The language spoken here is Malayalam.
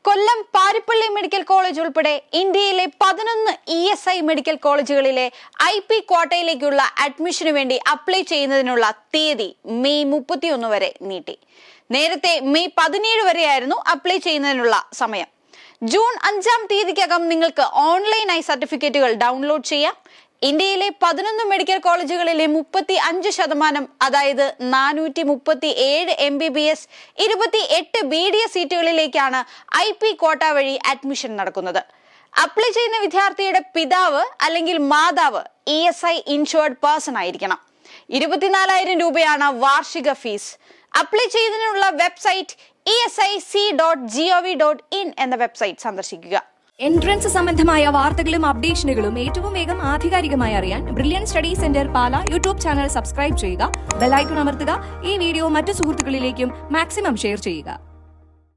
കൊല്ലം പാരിപ്പള്ളി മെഡിക്കൽ കോളേജ് ഉൾപ്പെടെ ഇന്ത്യയിലെ 11 ESI മെഡിക്കൽ കോളേജുകളിലെ IP ക്വാട്ടയിലേക്കുള്ള അഡ്മിഷനു വേണ്ടി അപ്ലൈ ചെയ്യുന്നതിനുള്ള തീയതി മെയ് 31 വരെ നീട്ടി. നേരത്തെ മെയ് 17 വരെയായിരുന്നു അപ്ലൈ ചെയ്യുന്നതിനുള്ള സമയം. ജൂൺ 5-ാം തീയതിക്കകം നിങ്ങൾക്ക് ഓൺലൈനായി സർട്ടിഫിക്കറ്റുകൾ ഡൗൺലോഡ് ചെയ്യാം. ഇന്ത്യയിലെ 11 മെഡിക്കൽ കോളേജുകളിലെ 35%, അതായത് 437 MBBS, 28 BDS സീറ്റുകളിലേക്കാണ് IP ക്വാട്ട വഴി അഡ്മിഷൻ നടക്കുന്നത്. അപ്ലൈ ചെയ്യുന്ന വിദ്യാർത്ഥിയുടെ പിതാവ് അല്ലെങ്കിൽ മാതാവ് ESI ഇൻഷുർഡ് പേഴ്സൺ ആയിരിക്കണം. 24,000 രൂപയാണ് വാർഷിക ഫീസ്. അപ്ലൈ ചെയ്യുന്നതിനുള്ള വെബ്സൈറ്റ് esic.gov.in എന്ന വെബ്സൈറ്റ് സന്ദർശിക്കുക. എൻട്രൻസ് സംബന്ധമായ വാർത്തകളും അപ്ഡേഷനുകളും ഏറ്റവും വേഗം ആധികാരികമായി അറിയാൻ ബ്രില്യൻ സ്റ്റഡി സെന്റർ പാല യൂട്യൂബ് ചാനൽ സബ്സ്ക്രൈബ് ചെയ്യുക. ബെൽ ഐക്കൺ അമർത്തുക. ഈ വീഡിയോ മറ്റു സുഹൃത്തുക്കളിലേക്കും മാക്സിമം ഷെയർ ചെയ്യുക.